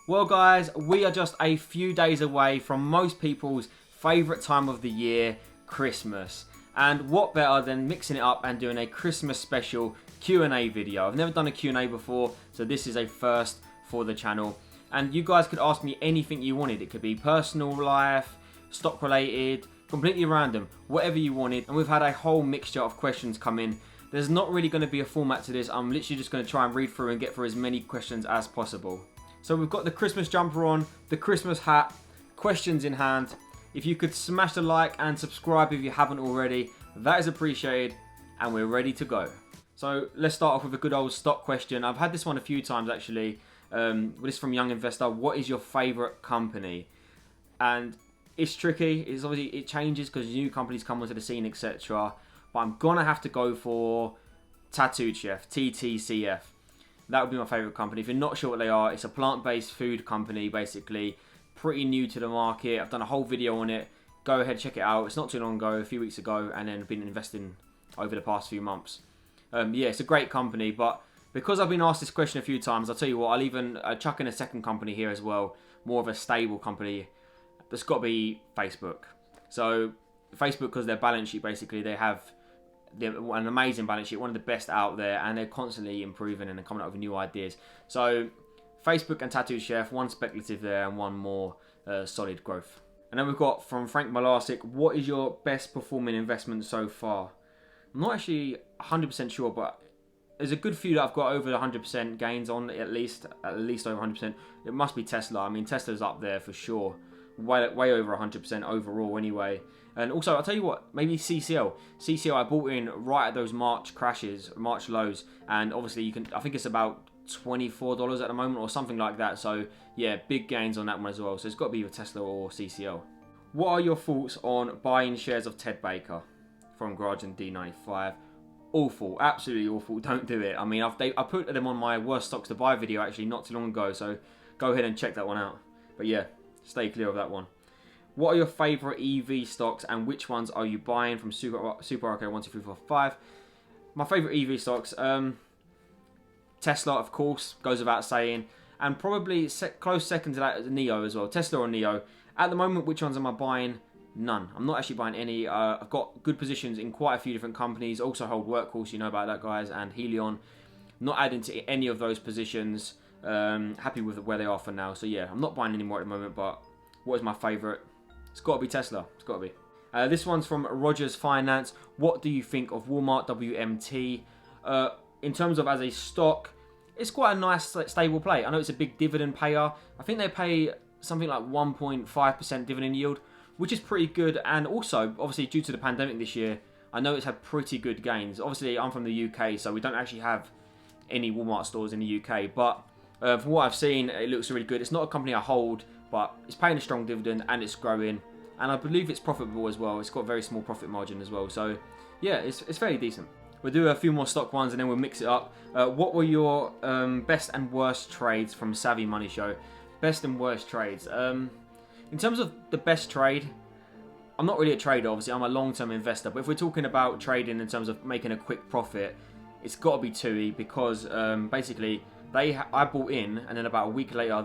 Well guys, we are just a few days away from most people's favourite time of the year, Christmas. And what better than mixing it up and doing a Christmas special Q&A video. I've never done a Q&A before, so this is a first for the channel. And you guys could ask me anything you wanted. It could be personal life, stock related, completely random, whatever you wanted. And we've had a whole mixture of questions come in. There's not really going to be a format to this. I'm literally just going to try and read through and get through as many questions as possible. So we've got the Christmas jumper on, the Christmas hat, questions in hand. If you could smash the like and subscribe if you haven't already, that is appreciated, and we're ready to go. So let's start off with a good old stock question. I've had this one a few times actually. This is from Young Investor. What is your favourite company? And it's tricky. It's obviously, it changes because new companies come onto the scene, etc. But I'm gonna have to go for TTCF, TTCF. That would be my favourite company. If you're not sure what they are, it's a plant-based food company, basically. Pretty new to the market. I've done a whole video on it. Go ahead, check it out. It's not too long ago, a few weeks ago, and then been investing over the past few months. Yeah, it's a great company, but because I've been asked this question a few times, I'll tell you what, I'll even chuck in a second company here as well. More of a stable company. That's got to be Facebook. So, Facebook, because their balance sheet, basically, they have an amazing balance sheet, one of the best out there, and they're constantly improving and coming up with new ideas. So Facebook and Tattoo Chef, one speculative there and one more solid growth. And then we've got from Frank Malarsic, what is your best performing investment so far? I'm not actually 100% sure, but there's a good few that I've got over 100% gains on, at least over 100%. It must be Tesla. I mean, Tesla's up there for sure. Way over 100% overall anyway. And also, I'll tell you what, maybe CCL. CCL I bought in right at those March crashes, March lows. And obviously, you can. I think it's about $24 at the moment or something like that. So, yeah, big gains on that one as well. So, it's got to be either Tesla or CCL. What are your thoughts on buying shares of Ted Baker from Garage and D95? Awful, absolutely awful. Don't do it. I mean, I put them on my worst stocks to buy video actually not too long ago. So, go ahead and check that one out. But yeah, stay clear of that one. What are your favourite EV stocks and which ones are you buying from Super RK 1, 2, 3, 4, 5? My favourite EV stocks, Tesla, of course, goes without saying. And probably close second to that is NIO as well. Tesla or NIO. At the moment, which ones am I buying? None. I'm not actually buying any. I've got good positions in quite a few different companies. Also hold Workhorse, you know about that, guys, and Helion. Not adding to any of those positions. Happy with where they are for now. So yeah, I'm not buying any more at the moment, but what is my favourite? It's got to be Tesla. It's got to be. This one's from Rogers Finance. What do you think of Walmart WMT? In terms of as a stock, it's quite a nice, stable play. I know it's a big dividend payer. I think they pay something like 1.5% dividend yield, which is pretty good. And also, obviously, due to the pandemic this year, I know it's had pretty good gains. Obviously, I'm from the UK, so we don't actually have any Walmart stores in the UK. But from what I've seen, it looks really good. It's not a company I hold, but it's paying a strong dividend and it's growing. And I believe it's profitable as well. It's got a very small profit margin as well. So, yeah, it's fairly decent. We'll do a few more stock ones and then we'll mix it up. What were your best and worst trades from Savvy Money Show? Best and worst trades. In terms of the best trade, I'm not really a trader, obviously. I'm a long-term investor. But if we're talking about trading in terms of making a quick profit, it's got to be TUI because basically I bought in and then about a week later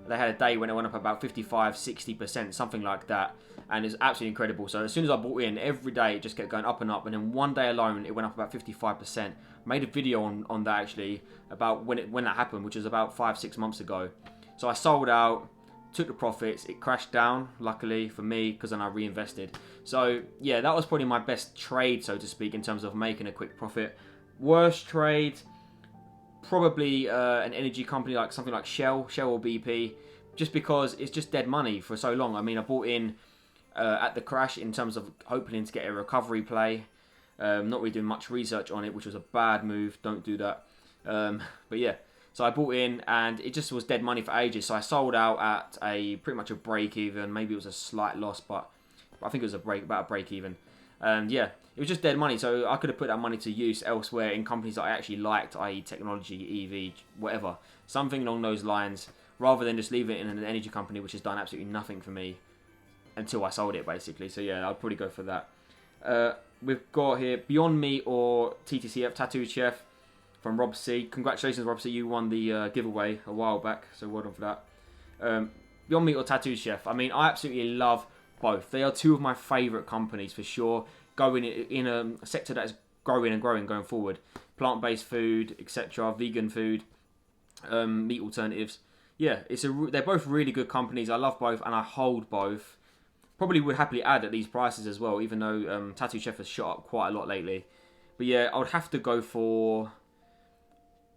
they had a day when it went up about 55, 60%, something like that. And it's absolutely incredible. So as soon as I bought in, every day it just kept going up and up. And then one day alone, it went up about 55%. Made a video on that actually about when that happened, which was about 5-6 months ago. So I sold out, took the profits. It crashed down, luckily for me, because then I reinvested. So yeah, that was probably my best trade, so to speak, in terms of making a quick profit. Worst trade, probably an energy company like something like Shell or BP, just because it's just dead money for so long. I mean, I bought in at the crash in terms of hoping to get a recovery play. Not really doing much research on it, which was a bad move. Don't do that. But yeah, so I bought in and it just was dead money for ages. So I sold out at pretty much a break even. Maybe it was a slight loss, but I think it was about a break even. And yeah, it was just dead money. So I could have put that money to use elsewhere in companies that I actually liked, i.e. technology, EV, whatever. Something along those lines, rather than just leave it in an energy company which has done absolutely nothing for me until I sold it, basically. So yeah, I'd probably go for that. We've got here Beyond Meat or TTCF, Tattoo Chef, from Rob C. Congratulations, Rob C. You won the giveaway a while back, so well done for that. Beyond Meat or Tattoo Chef. I mean, I absolutely love both. They are two of my favourite companies for sure. Going in a sector that is growing and growing going forward. Plant-based food, etc., vegan food, meat alternatives. Yeah, they're both really good companies. I love both and I hold both. Probably would happily add at these prices as well, even though Tattoo Chef has shot up quite a lot lately. But yeah, I would have to go for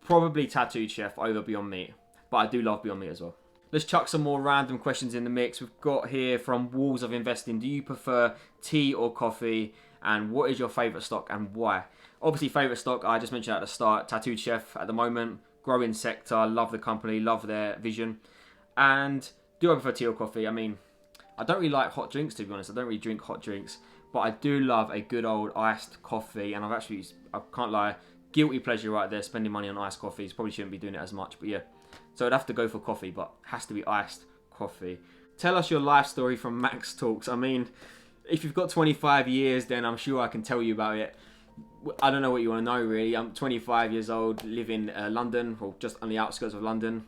probably Tattoo Chef over Beyond Meat. But I do love Beyond Meat as well. Let's chuck some more random questions in the mix. We've got here from Walls of Investing. Do you prefer tea or coffee? And what is your favourite stock and why? Obviously, favourite stock, I just mentioned at the start, Tattoo Chef at the moment. Growing sector, love the company, love their vision. And do I prefer tea or coffee? I mean, I don't really like hot drinks, to be honest. I don't really drink hot drinks. But I do love a good old iced coffee. And I can't lie, guilty pleasure right there, spending money on iced coffees. Probably shouldn't be doing it as much, but yeah. So I'd have to go for coffee, but has to be iced coffee. Tell us your life story from Max Talks. I mean, if you've got 25 years, then I'm sure I can tell you about it. I don't know what you want to know, really. I'm 25 years old, live in London, or just on the outskirts of London.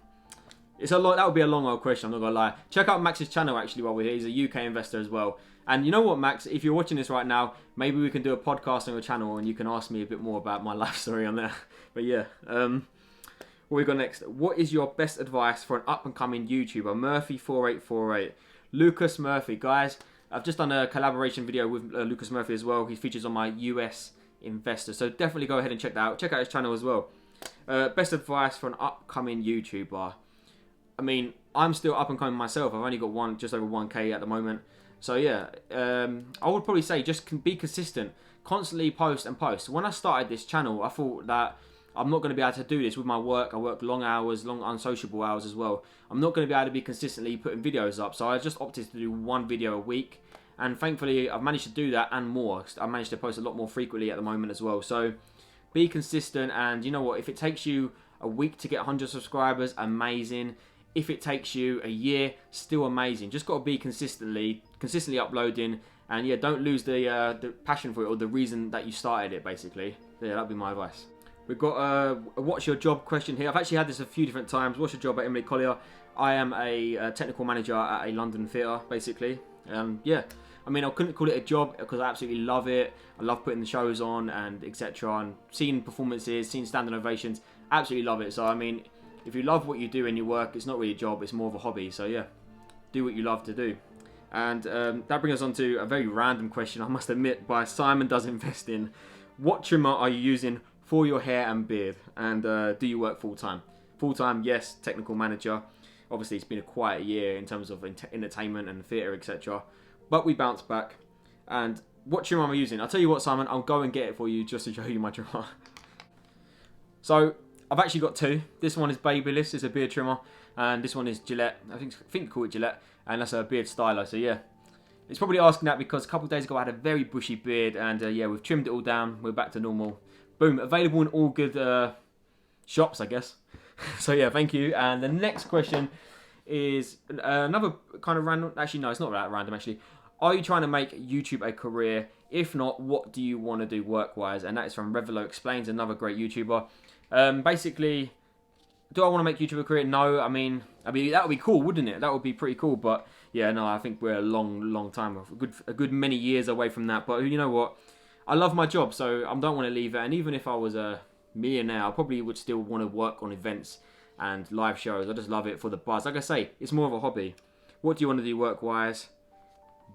It's a lot. That would be a long old question, I'm not going to lie. Check out Max's channel, actually, while we're here. He's a UK investor as well. And you know what, Max? If you're watching this right now, maybe we can do a podcast on your channel and you can ask me a bit more about my life story on there. But yeah, what we got next? What is your best advice for an up-and-coming YouTuber? Murphy4848. Lucas Murphy. Guys, I've just done a collaboration video with Lucas Murphy as well. He features on my US investor. So definitely go ahead and check that out. Check out his channel as well. Best advice for an upcoming YouTuber. I mean, I'm still up and coming myself. I've only got just over 1K at the moment. So yeah, I would probably say just be consistent. Constantly post and post. When I started this channel, I thought that I'm not going to be able to do this with my work. I work long hours, long unsociable hours as well. I'm not going to be able to be consistently putting videos up. So I just opted to do one video a week. And thankfully, I've managed to do that and more. I managed to post a lot more frequently at the moment as well. So be consistent. And you know what? If it takes you a week to get 100 subscribers, amazing. If it takes you a year, still amazing. Just got to be consistently uploading. And yeah, don't lose the passion for it or the reason that you started it, basically. Yeah, that'd be my advice. We've got a what's your job question here. I've actually had this a few different times. What's your job at Emily Collier? I am a technical manager at a London theatre, basically. Yeah, I mean, I couldn't call it a job because I absolutely love it. I love putting the shows on and etc. and seeing performances, seeing standing ovations. Absolutely love it. So I mean, if you love what you do in your work, it's not really a job. It's more of a hobby. So yeah, do what you love to do. And that brings us on to a very random question, I must admit, by Simon Does Investing. What trimmer are you using for your hair and beard? And do you work full-time? Full-time, yes, technical manager. Obviously, it's been a quiet year in terms of entertainment and theatre, etc. But we bounced back. And what trimmer am I using? I'll tell you what, Simon, I'll go and get it for you just to show you my trimmer. So, I've actually got two. This one is Babyliss, it's a beard trimmer. And this one is Gillette. I think they call it Gillette. And that's a beard styler, so yeah. It's probably asking that because a couple of days ago I had a very bushy beard. And yeah, we've trimmed it all down. We're back to normal. Boom, available in all good shops, I guess. So yeah, thank you. And the next question is another kind of random. Actually, no, it's not that random, actually. Are you trying to make YouTube a career? If not, what do you want to do work-wise? And that is from Revelo Explains, another great YouTuber. Basically, do I want to make YouTube a career? No, I mean that would be cool, wouldn't it? That would be pretty cool. But yeah, no, I think we're a long time, a good many years away from that. But you know what? I love my job, so I don't want to leave it. And even if I was a millionaire, I probably would still want to work on events and live shows. I just love it for the buzz. Like I say, it's more of a hobby. What do you want to do work-wise?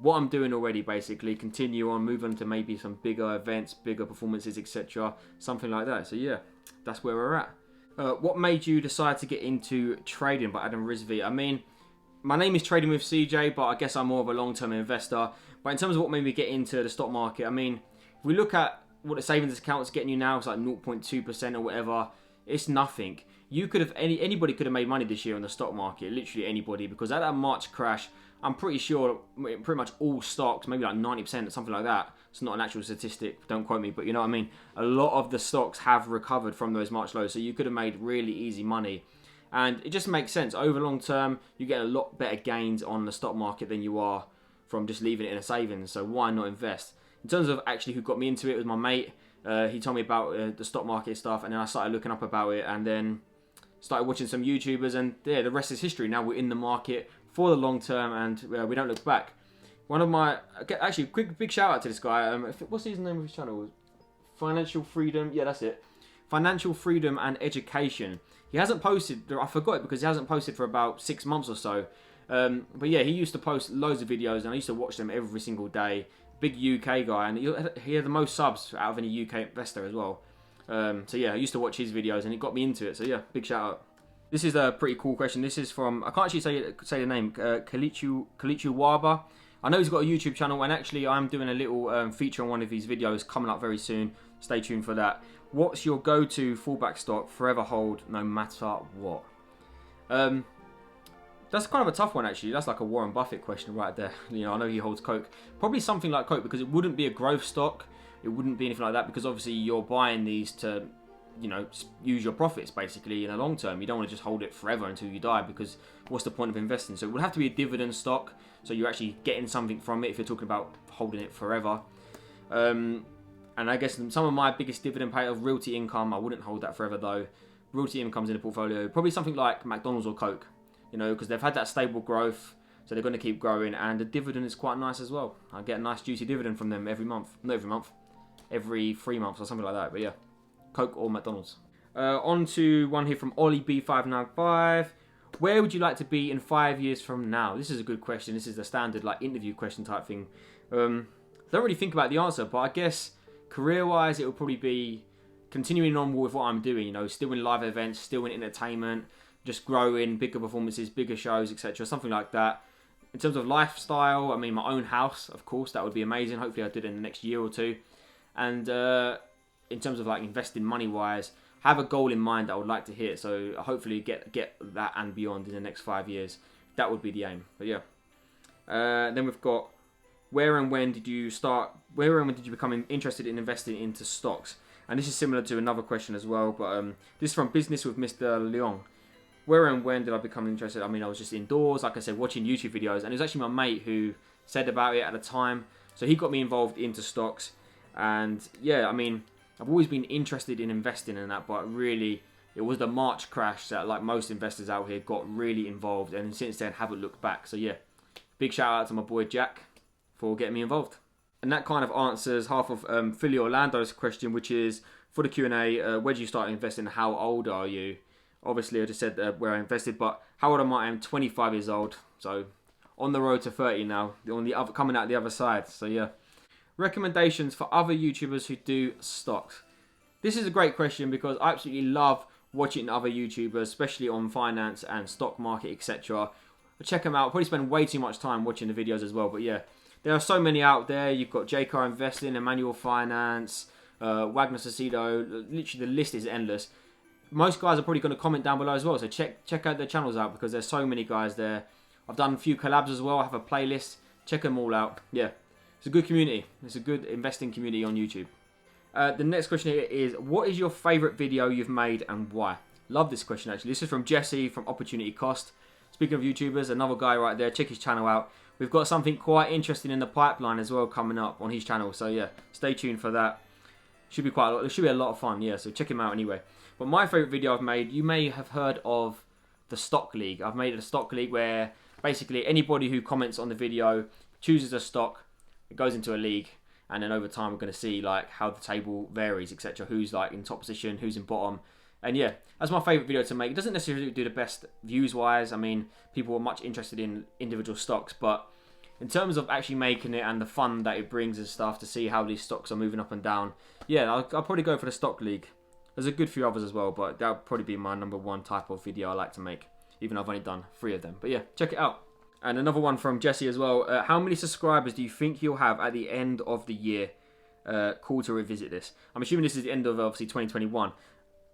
What I'm doing already, basically. Continue on, move on to maybe some bigger events, bigger performances, etc. Something like that. So yeah, that's where we're at. What made you decide to get into trading by Adam Rizvi? I mean, my name is Trading with CJ, but I guess I'm more of a long-term investor. But in terms of what made me get into the stock market, I mean, if we look at what the savings account's getting you now, it's like 0.2% or whatever. It's nothing. You could have anybody could have made money this year on the stock market, literally anybody, because at that March crash, I'm pretty sure pretty much all stocks, maybe like 90% or something like that. It's not an actual statistic, don't quote me, but you know what I mean. A lot of the stocks have recovered from those March lows, so you could have made really easy money. And it just makes sense. Over long term, you get a lot better gains on the stock market than you are from just leaving it in a savings. So why not invest? In terms of actually who got me into it, was my mate. He told me about the stock market stuff, and then I started looking up about it, and then started watching some YouTubers, and yeah, the rest is history. Now we're in the market for the long term, and we don't look back. One of my, actually, big shout out to this guy. What's his name of his channel? Financial Freedom. Yeah, that's it. Financial Freedom and Education. He hasn't posted, I forgot it because he hasn't posted for about 6 months or so. But yeah, he used to post loads of videos, and I used to watch them every single day. Big UK guy, and he had the most subs out of any UK investor as well. So yeah, I used to watch his videos, and it got me into it. So yeah, big shout out. This is a pretty cool question. This is from, I can't actually say the name, Kalichu Waba. I know he's got a YouTube channel, and actually I'm doing a little feature on one of his videos coming up very soon. Stay tuned for that. What's your go-to fullback stock, forever hold, no matter what? That's kind of a tough one, actually. That's like a Warren Buffett question right there. You know, I know he holds Coke. Probably something like Coke, because it wouldn't be a growth stock. It wouldn't be anything like that, because obviously you're buying these to, you know, use your profits basically in the long term. You don't want to just hold it forever until you die, because what's the point of investing? So it would have to be a dividend stock, so you're actually getting something from it if you're talking about holding it forever. And I guess some of my biggest dividend pay of realty income, I wouldn't hold that forever though. Realty income's in the portfolio. Probably something like McDonald's or Coke, you know, because they've had that stable growth, so they're going to keep growing, and the dividend is quite nice as well. I get a nice juicy dividend from them every month. Not every month, every 3 months or something like that. But yeah, Coke or McDonald's. On to one here from Ollie B595. Where would you like to be in 5 years from now? This is a good question. This is the standard like interview question type thing. Don't really think about the answer, but I guess career-wise, it will probably be continuing on with what I'm doing. You know, still in live events, still in entertainment, just growing, bigger performances, bigger shows, etc. Something like that. In terms of lifestyle, I mean, my own house, of course, that would be amazing. Hopefully, I do it in the next year or two. And in terms of like investing money-wise, have a goal in mind that I would like to hit. So hopefully get that and beyond in the next 5 years. That would be the aim. But yeah. Then we've got, where and when did you become interested in investing into stocks? And this is similar to another question as well. But this is from Business with Mr. Leon. Where and when did I become interested? I mean, I was just indoors, like I said, watching YouTube videos. And it was actually my mate who said about it at the time. So he got me involved into stocks. And yeah, I mean, I've always been interested in investing in that, but really, it was the March crash that, like most investors out here, got really involved, and since then haven't looked back. So yeah, big shout out to my boy Jack for getting me involved. And that kind of answers half of Philly Orlando's question, which is for the Q&A, where did you start investing? How old are you? Obviously, I just said where I invested, but how old am I? I'm 25 years old, so on the road to 30 now, coming out the other side. So yeah. Recommendations for other YouTubers who do stocks. This is a great question because I absolutely love watching other YouTubers, especially on finance and stock market, etc. Check them out. Probably spend way too much time watching the videos as well. But yeah, there are so many out there. You've got JCar Investing, Emmanuel Finance, Wagner Cecido. Literally, the list is endless. Most guys are probably going to comment down below as well. So check out their channels out because there's so many guys there. I've done a few collabs as well. I have a playlist. Check them all out. Yeah. It's a good community. It's a good investing community on YouTube. The next question here is, what is your favourite video you've made and why? Love this question actually. This is from Jesse from Opportunity Cost. Speaking of YouTubers, another guy right there. Check his channel out. We've got something quite interesting in the pipeline as well coming up on his channel. So yeah, stay tuned for that. Should be quite a lot. It should be a lot of fun. Yeah, so check him out anyway. But my favourite video I've made, you may have heard of the Stock League. I've made a Stock League where basically anybody who comments on the video chooses a stock. It goes into a league, and then over time we're going to see like how the table varies, etc. Who's like in top position, who's in bottom, and yeah, that's my favourite video to make. It doesn't necessarily do the best views wise. I mean, people are much interested in individual stocks, but in terms of actually making it and the fun that it brings and stuff to see how these stocks are moving up and down, yeah, I'll probably go for the Stock League. There's a good few others as well, but that'll probably be my #1 type of video I like to make, even though I've only done 3 of them. But yeah, check it out. And another one from Jesse as well. How many subscribers do you think you'll have at the end of the year? Cool to revisit this. I'm assuming this is the end of, obviously, 2021.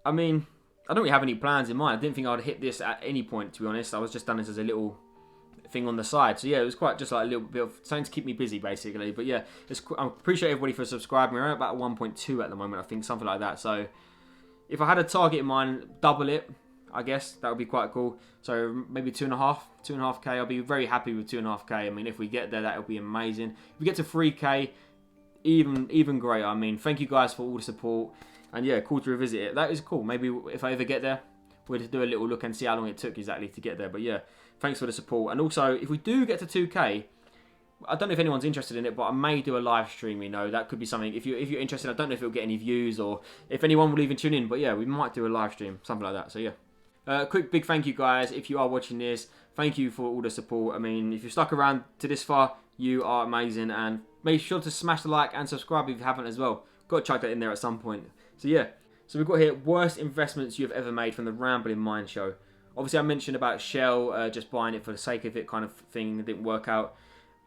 I mean, I don't really have any plans in mind. I didn't think I would hit this at any point, to be honest. I was just done this as a little thing on the side. So, yeah, it was quite just like a little bit of something to keep me busy, basically. But, yeah, I appreciate everybody for subscribing. We're at about 1.2 at the moment, I think, something like that. So, if I had a target in mind, double it. I guess that would be quite cool. So maybe 2.5k. I'll be very happy with 2.5k. I mean, if we get there, that would be amazing. If we get to 3k, even great. I mean, thank you guys for all the support. And yeah, cool to revisit it. That is cool. Maybe if I ever get there, we'll do a little look and see how long it took exactly to get there. But yeah, thanks for the support. And also, if we do get to 2K, I don't know if anyone's interested in it, but I may do a live stream. You know, that could be something. If you're interested, I don't know if it'll get any views or if anyone will even tune in. But yeah, we might do a live stream, something like that. So yeah, quick big thank you guys if you are watching this. Thank you for all the support. I mean, if you've stuck around to this far, you are amazing. And make sure to smash the like and subscribe if you haven't as well. Got to chuck that in there at some point. So yeah, so we've got here worst investments you've ever made from the Rambling Mind Show. Obviously, I mentioned about Shell, just buying it for the sake of it kind of thing. It didn't work out.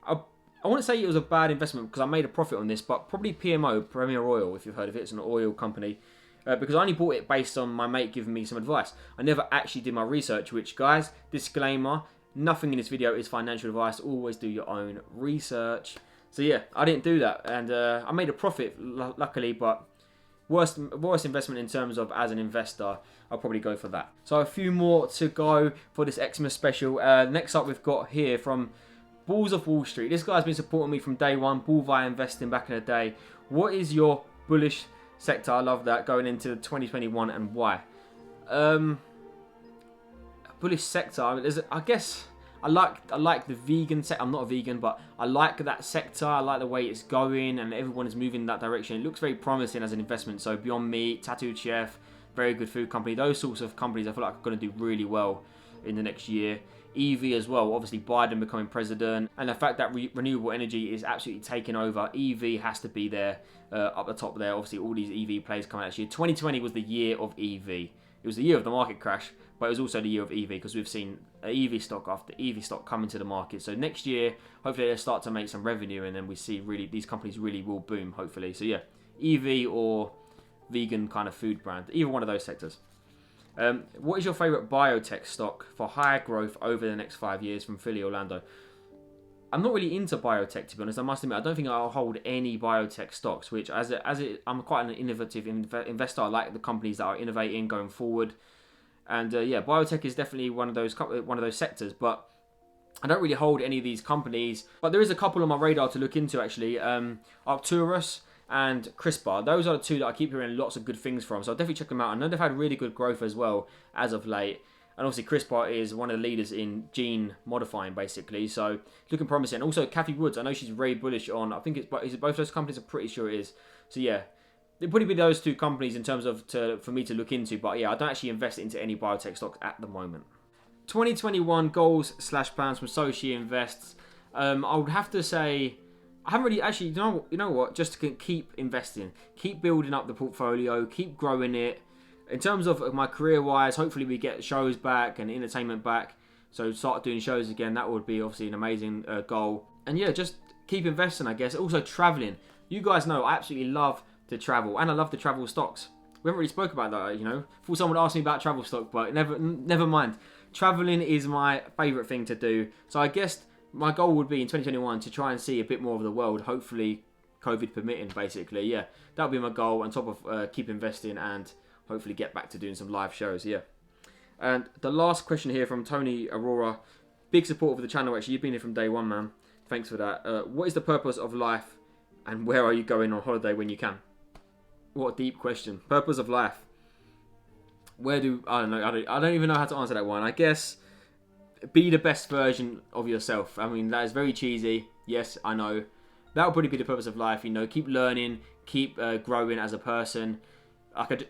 I wouldn't say it was a bad investment because I made a profit on this, but probably PMO, Premier Oil, if you've heard of it. It's an oil company. Because I only bought it based on my mate giving me some advice. I never actually did my research, which, guys, disclaimer, nothing in this video is financial advice. Always do your own research. So yeah, I didn't do that. And I made a profit, luckily, but worst investment in terms of as an investor, I'll probably go for that. So a few more to go for this XMAS special. Next up, we've got here from Bulls of Wall Street. This guy's been supporting me from day one, bull via investing back in the day. What is your bullish sector? I love that, going into 2021, and why? Bullish sector, I guess I like the vegan sector. I'm not a vegan, but I like that sector. I like the way it's going and everyone is moving in that direction. It looks very promising as an investment. So Beyond Meat, Tattooed Chef, very good food company. Those sorts of companies I feel like are going to do really well in the next year. EV as well, obviously Biden becoming president, and the fact that renewable energy is absolutely taking over. EV has to be there, up the top there. Obviously all these EV players coming out this year. 2020 was the year of EV. It was the year of the market crash, but it was also the year of EV because we've seen EV stock after EV stock come into the market. So next year, hopefully they'll start to make some revenue, and then we see really these companies really will boom, hopefully. So yeah, EV or vegan kind of food brand, either one of those sectors. What is your favourite biotech stock for higher growth over the next 5 years? From Philly, Orlando. I'm not really into biotech, to be honest. I must admit, I don't think I'll hold any biotech stocks. Which, I'm quite an innovative investor. I like the companies that are innovating, going forward, and yeah, biotech is definitely one of those sectors. But I don't really hold any of these companies. But there is a couple on my radar to look into actually. Arcturus and CRISPR. Those are the two that I keep hearing lots of good things from. So I'll definitely check them out. I know they've had really good growth as well as of late. And obviously CRISPR is one of the leaders in gene modifying, basically. So looking promising. Also Kathy Woods, I know she's very bullish on, I think is it both those companies? I'm pretty sure it is. So yeah, it'd probably be those two companies in terms of for me to look into. But yeah, I don't actually invest into any biotech stocks at the moment. 2021 goals / plans from Sochi Invests. I would have to say, I haven't really actually, you know what, just to keep investing, keep building up the portfolio, keep growing it. In terms of my career-wise, hopefully we get shows back and entertainment back. So start doing shows again. That would be obviously an amazing goal. And yeah, just keep investing, I guess. Also traveling. You guys know I absolutely love to travel, and I love to travel stocks. We haven't really spoke about that, you know. Thought someone would ask me about travel stock, but never mind. Traveling is my favourite thing to do. So I guess my goal would be in 2021 to try and see a bit more of the world, hopefully COVID permitting, basically. Yeah, that would be my goal, on top of keep investing and hopefully get back to doing some live shows, yeah. And the last question here from Tony Aurora. Big support for the channel, actually. You've been here from day one, man. Thanks for that. What is the purpose of life, and where are you going on holiday when you can? What a deep question. Purpose of life. I don't know. I don't even know how to answer that one. I guess be the best version of yourself. I mean, that is very cheesy. Yes, I know. That would probably be the purpose of life. You know, keep learning, keep growing as a person.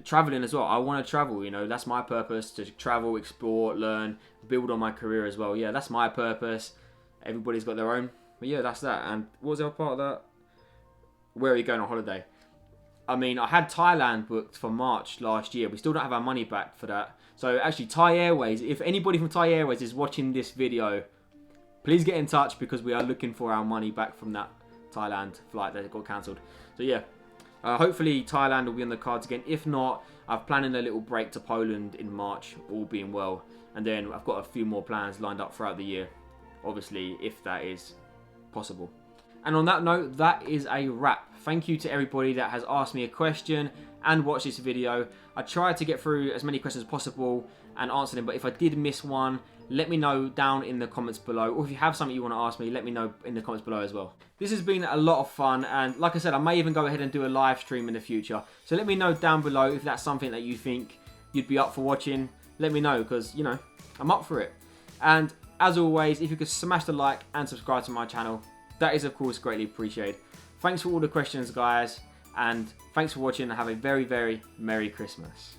Traveling as well. I want to travel. You know, that's my purpose, to travel, explore, learn, build on my career as well. Yeah, that's my purpose. Everybody's got their own. But yeah, that's that. And what was the other part of that? Where are you going on holiday? I mean, I had Thailand booked for March last year. We still don't have our money back for that. So actually, Thai Airways, if anybody from Thai Airways is watching this video, please get in touch, because we are looking for our money back from that Thailand flight that got cancelled. So yeah, hopefully Thailand will be on the cards again. If not, I've planned a little break to Poland in March, all being well. And then I've got a few more plans lined up throughout the year, obviously, if that is possible. And on that note, that is a wrap. Thank you to everybody that has asked me a question and watched this video. I tried to get through as many questions as possible and answer them, but if I did miss one, let me know down in the comments below. Or if you have something you want to ask me, let me know in the comments below as well. This has been a lot of fun, and like I said, I may even go ahead and do a live stream in the future. So let me know down below if that's something that you think you'd be up for watching. let me know, because, you know, I'm up for it. And as always, if you could smash the like and subscribe to my channel, that is of course greatly appreciated. Thanks for all the questions, guys, and thanks for watching, and have a very, very Merry Christmas.